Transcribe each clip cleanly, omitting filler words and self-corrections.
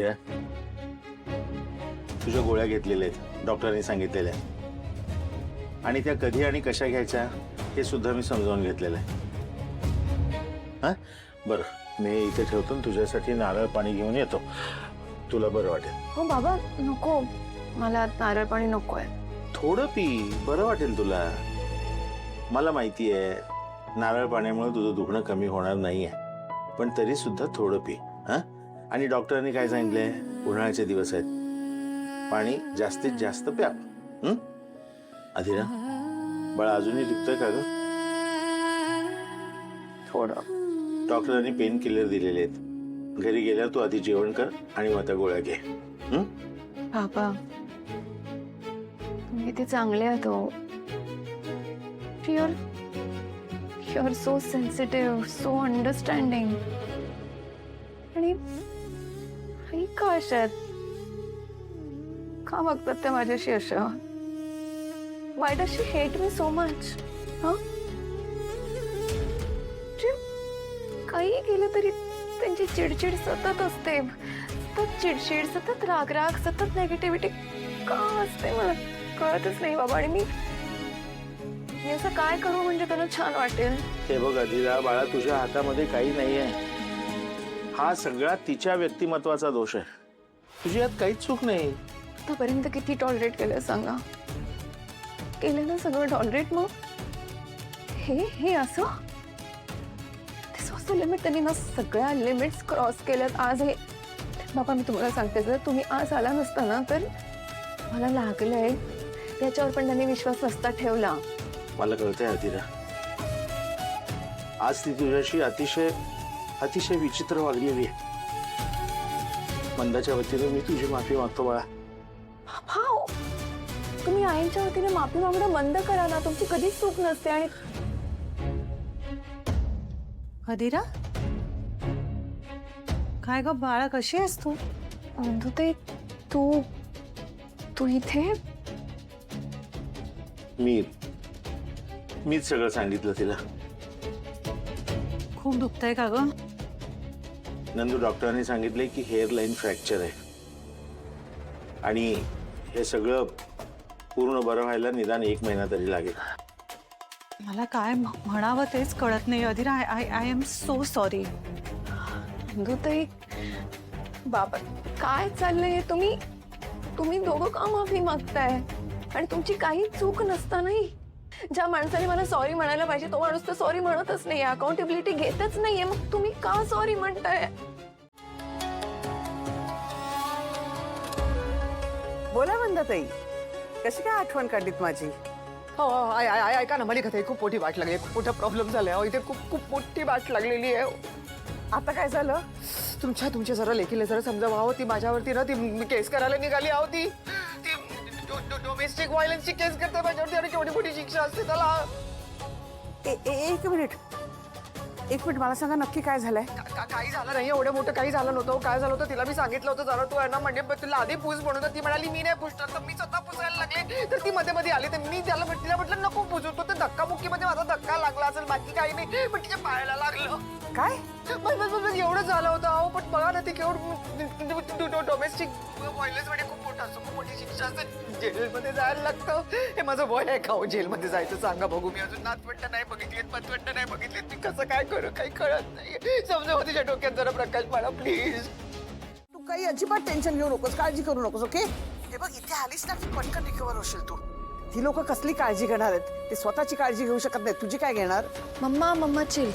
अधीरा, तुझ्या गोळ्या घेतलेल्या आहेत, डॉक्टरांनी सांगितलेल्या, आणि त्या कधी आणि कशा घ्यायच्या हे सुद्धा मी समजावून घेतलेलं आहे. हा बरं, मी इथे ठेवतो आणि तुझ्यासाठी नारळ पाणी घेऊन येतो, तुला बरं वाटेल. हो बाबा नको, मला नारळ पाणी नको आहे. थोडं पी, बरं वाटेल तुला. मला माहिती आहे नारळ पाण्यामुळे तुझं दुखणं कमी होणार नाहीये, पण तरी सुद्धा थोडं पी. हा, आणि डॉक्टरांनी काय सांगितलंय, उन्हाळ्याचे दिवस आहेत, पाणी जास्तीत जास्त प्या. अधीरा, बाळा अजूनही दुखतंय का ग? थोडं. डॉक्टरांनी पेन किलर दिलेले आहेत. घरी गेल्यावर तू आधी जेवण कर आणि मग त्या गोळ्या घे. बाबा तुम्ही ते चांगले आहात हो. Your so sensitive, so understanding. आणि आई का अशा आहेत? का वागतात त्या माझ्याशी असं? Why does she hate me so much? Huh? काही केलं तरी त्यांची चिडचिड सतत असते, सतत चिडचिड, सतत राग, सतत नेगेटिव्हिटी का असते मला कळतच नाही बाबा. आणि मी असं काय करू म्हणजे त्यांना छान वाटेल? हे बघ अधीरा बाळा, तुझ्या हातामध्ये काही नाहीये. हा सगळा तिच्या व्यक्तिमत्वाचा दोष आहे, तुझी यात काहीच चूक नाही. आतापर्यंत किती टॉलरेट केलं सांगा? केलं ना सगळं टॉलरेट, मग हे असं लिमिट त्यांनी ना सगळ्या लिमिट्स क्रॉस केल्यात. आज हे बाबा मी तुम्हाला सांगते, जर तुम्ही आज आला नसता ना तर मला लागलंय याच्यावर पण त्यांनी विश्वास नसता ठेवला. मला कळतंय अधीरा, आज ती तुझ्याशी अतिशय अतिशय विचित्र वागलेली आहे. मंदाच्या वतीने मी तुझी माफी मागतो बाळा. हा, तुम्ही आईच्या वतीने माफी मागणं बंद करा ना, तुमची कधीच चूक नसते. आणि अधीरा, काय ग बाळा, कशी आहेस तू? ते तू तू इथे? मीच सगळं सांगितलं तिला. खूप दुखतंय का ग? नंदू, डॉक्टरांनी सांगितले की हेअर लाईन फ्रॅक्चर आहे आणि हे सगळं पूर्ण बरं व्हायला निदान 1 महिना तरी लागेल. मला काय म्हणावं तेच कळत नाही Adhira. I am so sorry. ते बाबा काय चाललंय? तुम्ही दोघं का माफी मागताय? आणि तुमची काही चूक नसतानाही ज्या माणसाने मला सॉरी म्हणायला पाहिजे तो माणूस तर सॉरी म्हणतच नाही, अकाउंटेबिलिटी घेतच नाहीये. मग तुम्ही का सॉरी म्हणताय? बोला मंदाताई, कशी काय आठवण काढलीत माझी? हो ऐका ना, मला कथा खूप मोठी वाट लागली, खूप मोठा प्रॉब्लेम झालाय. हो, इथे खूप मोठी वाट लागलेली आहे. आता काय झालं? तुमच्या जरा लेकीला जरा समजावं. हो, ती माझ्यावरती ना ती केस करायला निघाली. आहो ती डोमेस्टिक व्हायलन्सची केस करते माझ्यावरती, आणि केवढी मोठी शिक्षा असते त्याला. एक मिनिट मला सांगा, नक्की काय झालंय? काही झालं नाही, एवढं मोठं काही झालं नव्हतं. काय झालं होतं तिला मी सांगितलं होतं, जरा तू आहे ना म्हणजे तुला आधी पूस म्हणून. ती म्हणाली मी नाही पुसणार, तर मी स्वतः पुसायला लागले. तर ती मध्ये आली, तर मी तिला म्हटलं नको पुसू. तो धक्कामुक्कीमध्ये माझा धक्का लागला असेल, बाकी काही नाही, पण तिच्या पायाला लागलं. काय? बस एवढं झालं होतं. अहो पण बघा ना, ती केवढं डोमेस्टिक व्हायलन्स म्हणजे खूप मोठा असतो, खूप मोठी शिक्षा असते, जेलमध्ये जायला लागतं. हे माझं वय आहे का हो जेलमध्ये जायचं? सांगा बघू. मी अजून नातवंड नाही बघितली, पतवंड नाही बघितली, ती कसं काय करू काही कळत नाही. समजा तिच्या डोक्यात जरा प्रकाश पाडा प्लीज. तू काही अजिबात टेन्शन घेऊ नकोस, काळजी करू नकोस, ओके? हे बघ, इथे आलीस ना की पटकन रिकवर होशील तू. ती लोक कसली काळजी घेणार आहेत? ते स्वतःची काळजी घेऊ शकत नाही, तुझी काय घेणार? Mamma chill.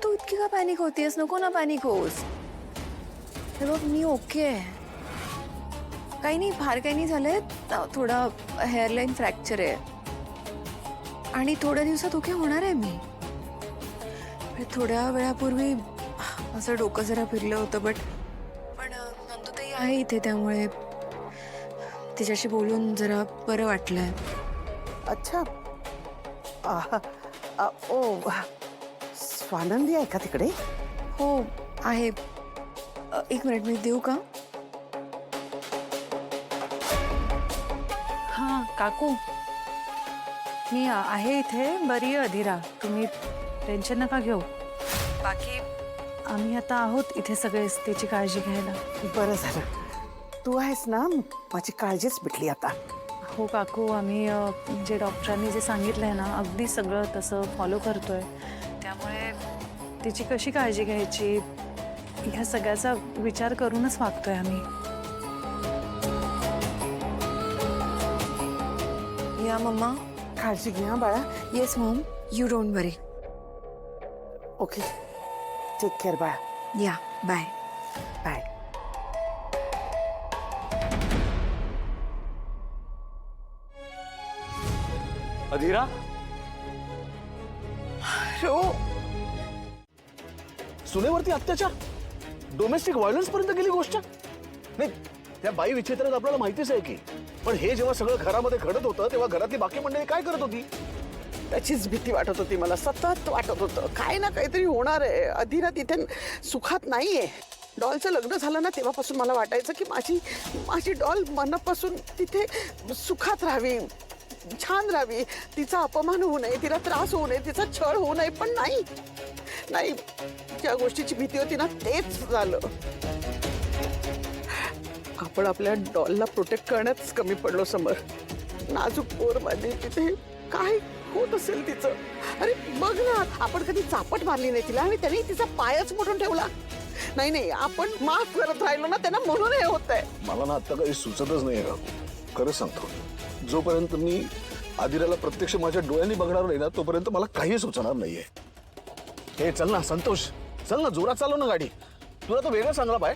तू इतकी का पॅनिक होतीयस? नको ना पॅनिक होस. हे बघ मी ओके आहे, काही नाही, फार काही नाही झालंय. थोडा हेअरलाईन फ्रॅक्चर आहे आणि थोड्या दिवसात ओके होणार आहे मी. थोड्या वेळापूर्वी असं डोकं जरा फिरलं होतं, पण नंदुताई आहे इथे, त्यामुळे तिच्याशी बोलून जरा बरं वाटलंय. अच्छा, ओ स्वानंदी आहे का तिकडे? हो आहे. 1 मिनिट मी देऊ का? हां काकू, मी आहे इथे, बरी आहे अधीरा, तुम्ही टेन्शन नका घेऊ. बाकी आम्ही आता आहोत इथे सगळेच त्याची काळजी घ्यायला. बरं झालं तू आहेस ना, माझी काळजीच मिटली आता. हो काकू, आम्ही जे डॉक्टरांनी जे सांगितलंय ना अगदी सगळं तसं फॉलो करतोय. त्यामुळे तिची कशी काळजी घ्यायची ह्या सगळ्याचा विचार करूनच वागतोय आम्ही. या मम्मा. काळजी घे हा बाळा. Yes mom, you don't worry. Okay, take care बाळा. या बाय. बाय. अधीरा, सुनेवरती अत्याचार, डोमेस्टिक व्हायलन्स पर्यंत गेली गोष्ट. नाही, त्या बाई विचित्रात आपल्याला माहितीच आहे की, पण हे जेव्हा सगळं घरामध्ये घडत होतं तेव्हा घरातली बाकी मंडळी काय करत होती? त्याचीच भीती वाटत होती मला, सतत वाटत होतं काय ना काहीतरी होणार आहे. अधीरा तिथे सुखात नाहीये. डॉलचं लग्न झालं ना तेव्हापासून मला वाटायचं की माझी डॉल मनापासून तिथे सुखात राहावी, छान राहावी, तिचा अपमान होऊ नये, तिला त्रास होऊ नये, तिचा छळ होऊ नये. पण नाही नाही, ज्या गोष्टीची भीती होती ना तेच झालं. आपण आपल्या डॉलला प्रोटेक्ट करण्यातच कमी पडलो समोर. नाजूक पोर माझी, तिथे काय होत असेल तिचं. अरे बघ ना, आपण कधी चापट मारली नाही तिला आणि त्याने तिचा पायच मोडून ठेवला. नाही नाही, आपण माफ करत राहिलो ना त्यांना, म्हणून हे होत आहे. मला ना आता काही सुचतच नाही काकू, खरं सांगतो. जोपर्यंत मी आदिराला प्रत्यक्ष माझ्या डोळ्यांनी बघणार नाही ना तोपर्यंत मला काही सुचणार नाहीये. हे चल ना संतोष, चल ना, जोरात चालव ना गाडी. तुला तर वेगळं सांगला बाय.